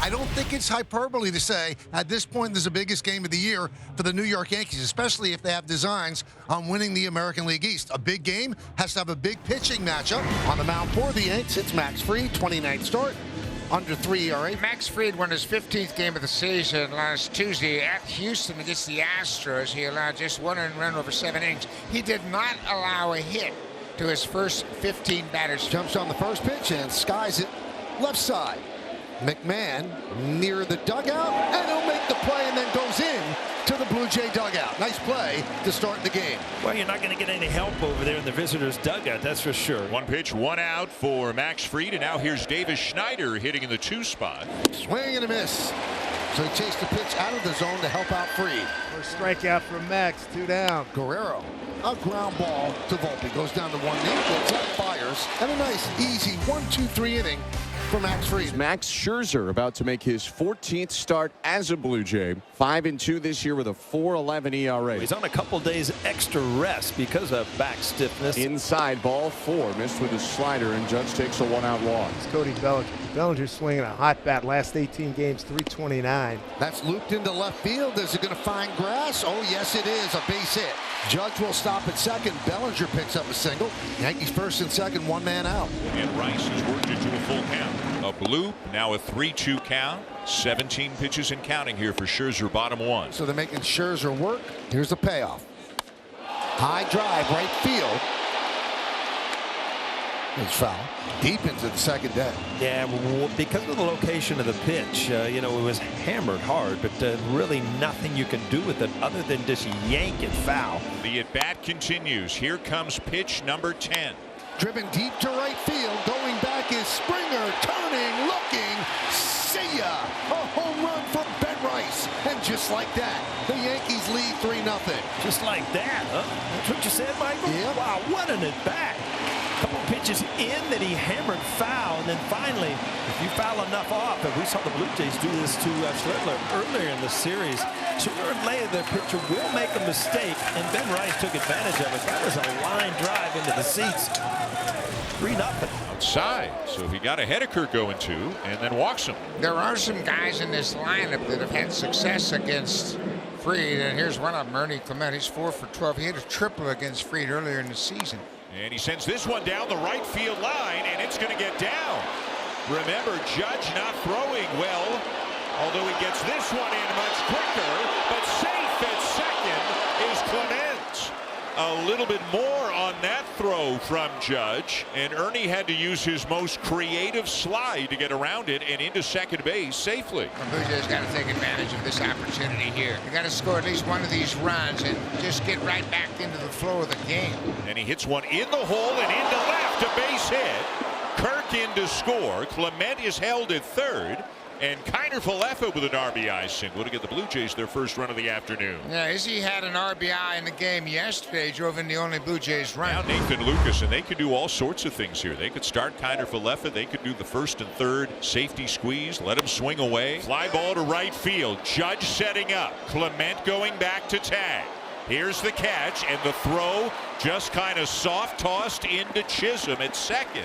I don't think it's hyperbole to say at this point this is the biggest game of the year for the New York Yankees, especially if they have designs on winning the American League East. A big game has to have a big pitching matchup. On the mound for the Yanks, it's Max Fried, 29th start, under 3 ERA. Max Fried won his 15th game of the season last Tuesday at Houston against the Astros. He allowed just 1 earned run over 7 innings. He did not allow a hit to his first 15 batters. Jumps on the first pitch and skies it left side. McMahon near the dugout, and he'll make the play and then goes in to the Blue Jay dugout. Nice play to start the game. Well, you're not going to get any help over there in the visitors' dugout, that's for sure. 1 pitch, 1 out for Max Fried, and now here's Davis Schneider hitting in the 2 spot. Swing and a miss. So he chased the pitch out of the zone to help out Fried. First strikeout for Max, 2 down. Guerrero, a ground ball to Volpe. Goes down to 1 knee, gets up, fires, and a nice, easy 1-2-3 inning for Max Fried. Max Scherzer about to make his 14th start as a Blue Jay. 5-2 this year with a 4.11 ERA. He's on a couple days extra rest because of back stiffness. Inside, ball 4, missed with his slider, and Judge takes a 1-out walk. It's Cody Bellinger. Bellinger's swinging a hot bat. Last 18 games, 329. That's looped into left field. Is it going to find grass? Oh, yes, it is. A base hit. Judge will stop at second. Bellinger picks up a single. Yankees first and second, 1 man out. And Rice has worked into a full count. A bloop, now a 3-2 count. 17 pitches and counting here for Scherzer, bottom 1. So they're making Scherzer work. Here's the payoff. High drive, right field. It's foul. Deep into the second deck. Yeah, well, because of the location of the pitch, you know, it was hammered hard, but really nothing you can do with it other than just yank it foul. The at-bat continues. Here comes pitch number 10. Driven deep to right field. Going back is Springer. Turning, looking. See ya. A home run from Ben Rice. And just like that, the Yankees lead 3-0. Just like that, huh? That's what you said, Michael? Yep. Wow, what an at-bat. Couple pitches in that he hammered foul, and then finally, if you foul enough off, and we saw the Blue Jays do this to Schledler earlier in the series, sooner or later the pitcher will make a mistake, and Ben Rice took advantage of it. That was a line drive into the seats. 3-0. Outside, so he got ahead of Kurt going 2 and then walks him. There are some guys in this lineup that have had success against Fried, and here's one of them, Ernie Clement. He's 4 for 12. He hit a triple against Fried earlier in the season. And he sends this one down the right field line, and it's going to get down. Remember, Judge not throwing well, although he gets this one in much quicker, but safe at second is Clement. A little bit more on that throw from Judge, and Ernie had to use his most creative slide to get around it and into second base safely. The Blue Jays got to take advantage of this opportunity here. They got to score at least one of these runs and just get right back into the flow of the game. And he hits one in the hole and into left, a base hit. Kirk in to score. Clement is held at third. And Kiner Falefa with an RBI single to get the Blue Jays their first run of the afternoon. Yeah, Izzy had an RBI in the game yesterday, drove in the only Blue Jays run. Now Nathan Lucas, and they could do all sorts of things here. They could start Kiner Falefa. They could do the first and third safety squeeze, let him swing away. Fly ball to right field. Judge setting up. Clement going back to tag. Here's the catch, and the throw just kind of soft tossed into Chisholm at second.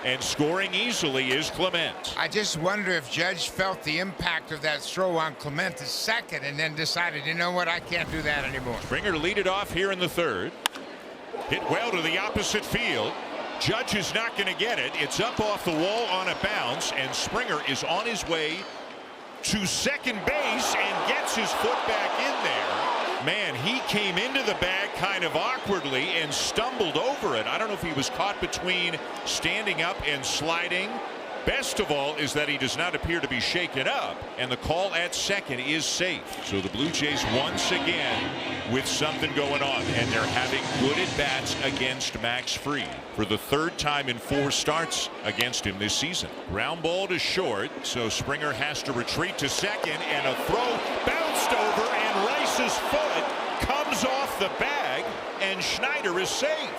And scoring easily is Clement. I just wonder if Judge felt the impact of that throw on Clement at second and then decided, you know what, I can't do that anymore. Springer lead it off here in the third. Hit well to the opposite field. Judge is not going to get it. It's up off the wall on a bounce, and Springer is on his way to second base and gets his foot back in there. Man, he came into the bag kind of awkwardly and stumbled over it. I don't know if he was caught between standing up and sliding. Best of all is that he does not appear to be shaken up, and the call at second is safe. So the Blue Jays once again with something going on, and they're having good at-bats against Max Fried for the 3rd time in 4 starts against him this season. Ground ball to short, so Springer has to retreat to second, and a throw bounced over, and Rice's foot comes off the bag, and Schneider is safe.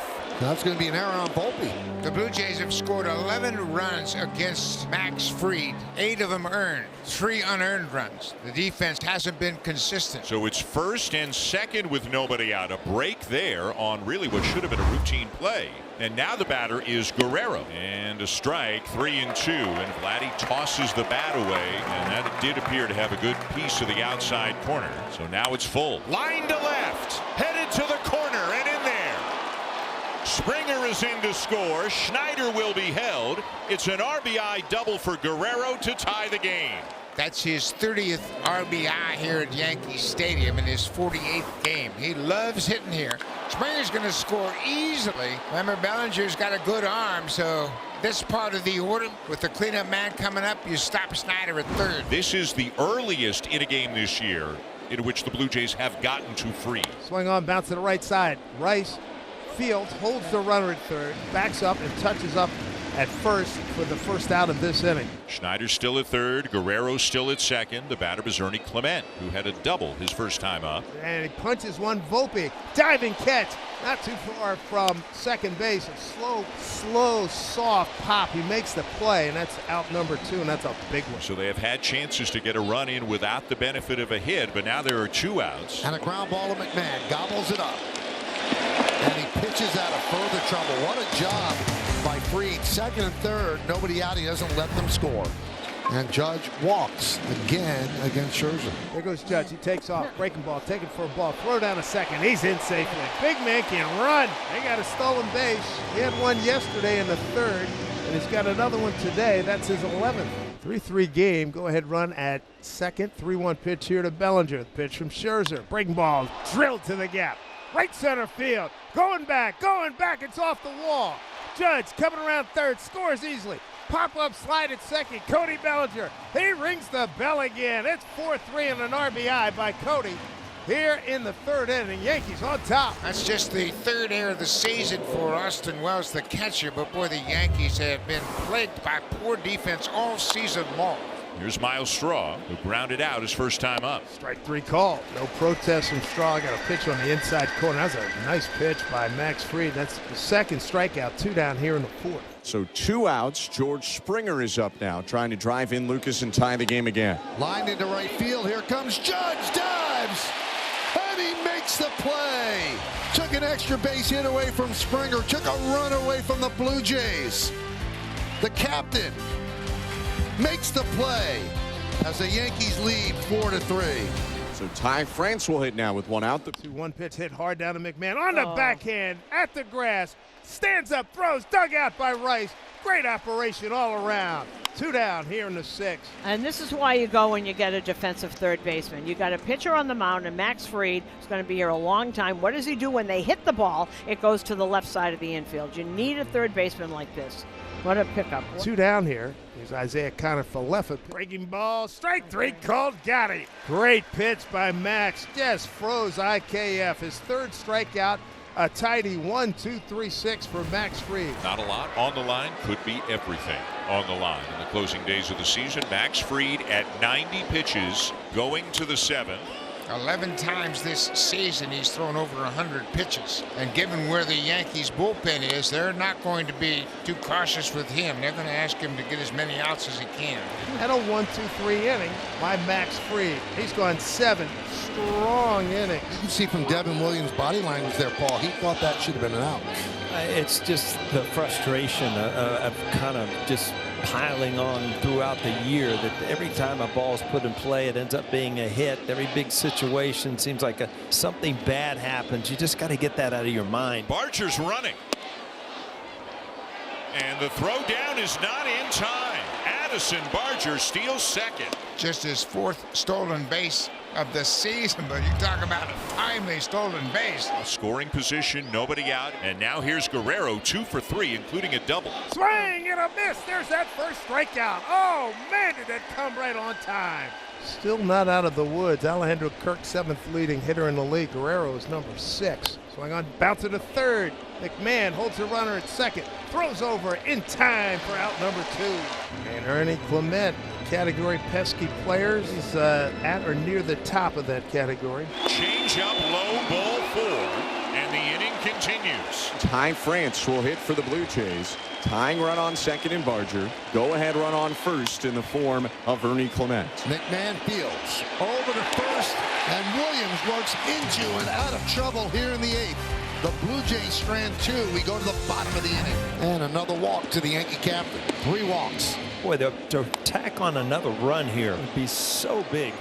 That's going to be an error on Volpe. The Blue Jays have scored 11 runs against Max Fried. 8 of them earned, 3 unearned runs. The defense hasn't been consistent. So it's first and second with nobody out. A break there on really what should have been a routine play. And now the batter is Guerrero. And a strike, 3-2. And Vladdy tosses the bat away. And that did appear to have a good piece of the outside corner. So now it's full. Line to left. Headed to the corner and in there. Springer is in to score. Schneider will be held. It's an RBI double for Guerrero to tie the game. That's his 30th RBI here at Yankee Stadium in his 48th game. He loves hitting here. Springer's going to score easily. Remember, Bellinger's got a good arm, so this part of the order, with the cleanup man coming up, you stop Schneider at third. This is the earliest in a game this year in which the Blue Jays have gotten to freeze. Swing on, bounce to the right side. Rice fields, holds the runner at third, backs up and touches up at first for the first out of this inning. Schneider's still at third. Guerrero's still at second. The batter is Ernie Clement, who had a double his first time up. And he punches one. Volpe, diving catch, not too far from second base. A slow, soft pop. He makes the play, and that's out number 2, and that's a big one. So they have had chances to get a run in without the benefit of a hit, but now there are 2 outs. And a ground ball to McMahon. Gobbles it up. And he pitches out of further trouble. What a job by Fried. Second and third, nobody out. He doesn't let them score. And Judge walks again against Scherzer. There goes Judge. He takes off. Breaking ball. Taking for a ball. Throw down a second. He's in safely. Big man can run. They got a stolen base. He had one yesterday in the third, and he's got another one today. That's his 11th. 3-3 game. Go ahead run at second. 3-1 pitch here to Bellinger. The pitch from Scherzer. Breaking ball. Drilled to the gap. Right center field. Going back. It's off the wall. Judge coming around third. Scores easily. Pop-up slide at second. Cody Bellinger. He rings the bell again. It's 4-3 and an RBI by Cody here in the third inning. Yankees on top. That's just the third error of the season for Austin Wells, the catcher. But boy, the Yankees have been plagued by poor defense all season long. Here's Miles Straw, who grounded out his first time up. Strike 3 call. No protest from Straw. Got a pitch on the inside corner. That's a nice pitch by Max Fried. That's the second strikeout. 2 down here in the fourth. So 2 outs. George Springer is up now, trying to drive in Lucas and tie the game again. Lined into right field. Here comes Judge. Dives. And he makes the play. Took an extra base hit away from Springer. Took a run away from the Blue Jays. The captain makes the play as the Yankees lead 4-3. So Ty France will hit now with 1 out. The 2-1 pitch hit hard down to McMahon on the backhand at the grass. Stands up, throws, dug out by Rice. Great operation all around. 2 down here in the 6th. And this is why you go when you get a defensive third baseman. You got a pitcher on the mound, and Max Fried is going to be here a long time. What does he do when they hit the ball? It goes to the left side of the infield. You need a third baseman like this. What a pickup. 2 down here. Here's Isaiah Kiner-Falefa. Breaking ball. Strike 3 called. Got it. Great pitch by Max. Just froze IKF. His third strikeout. A tidy 1-2-3-6 for Max Fried. Not a lot on the line. Could be everything on the line in the closing days of the season. Max Fried at 90 pitches going to the 7th. 11 times this season he's thrown over 100 pitches. And given where the Yankees bullpen is, they're not going to be too cautious with him. They're going to ask him to get as many outs as he can. Had a 1-2-3 inning by Max Fried. He's gone 7 strong innings. You can see from Devin Williams' body language there, Paul. He thought that should have been an out. It's just the frustration of kind of just piling on throughout the year that every time a ball is put in play, it ends up being a hit. Every big situation seems like something bad happens. You just got to get that out of your mind. Barger's running. And the throw down is not in time. Addison Barger steals second. Just his 4th stolen base of the season, but you talk about a timely stolen base. Scoring position, nobody out, and now here's Guerrero 2 for 3, including a double. Swing and a miss. There's that first strikeout. Oh man, did that come right on time. Still not out of the woods. Alejandro Kirk, 7th leading hitter in the league. Guerrero is number 6. Swing on, bounce to the 3rd. McMahon holds the runner at 2nd. Throws over in time for out number 2. And Ernie Clement, category pesky players, is at or near the top of that category. Change up, low, ball 4, and the inning continues. Ty France will hit for the Blue Jays. Tying run on second in Barger. Go-ahead run on first in the form of Ernie Clement. McMahon fields over to first, and Williams works into and out of trouble here in the 8th. The Blue Jays strand 2. We go to the bottom of the inning. And another walk to the Yankee captain. 3 walks. Boy, to tack on another run here would be so big.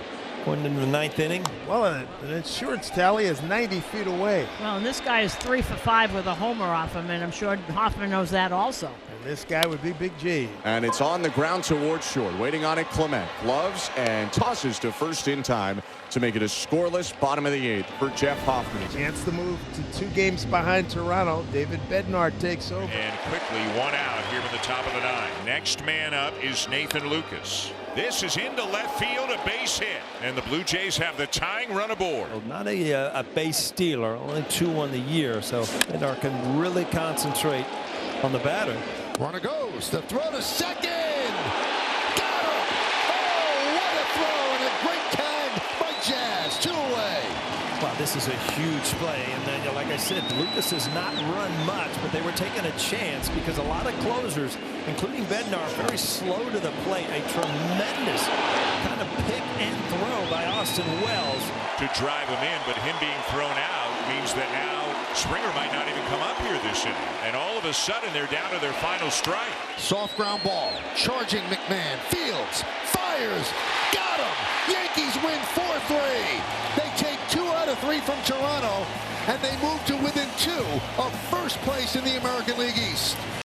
Going into the 9th inning. Well, an insurance tally is 90 feet away. Well, and this guy is 3 for 5 with a homer off him, and I'm sure Hoffman knows that also. And this guy would be Big G. And it's on the ground towards short. Waiting on it, Clement. Gloves and tosses to first in time to make it a scoreless bottom of the 8th for Jeff Hoffman. Chance to move to 2 games behind Toronto. David Bednar takes over. And quickly 1 out here in the top of the 9th. Next man up is Nathan Lucas. This is into left field, a base hit. And the Blue Jays have the tying run aboard. Well, not a base stealer, only 2 on the year, so Bednar can really concentrate on the batter. Runner goes. The throw to second. Got him. Oh, what a throw and a great tag by Jazz. 2 away. Wow, this is a huge play, and then, like I said, Lucas has not run much, but they were taking a chance because a lot of closers, including Bednar, very slow to the plate. A tremendous kind of pick and throw by Austin Wells to drive him in, but him being thrown out means that now Springer might not even come up here this inning. And all of a sudden, they're down to their final strike. Soft ground ball. Charging McMahon. Fields. Fires. Got him. Yankees win 4-3. They take 2 out of 3 from Toronto, and they move to within 2 of first place in the American League East.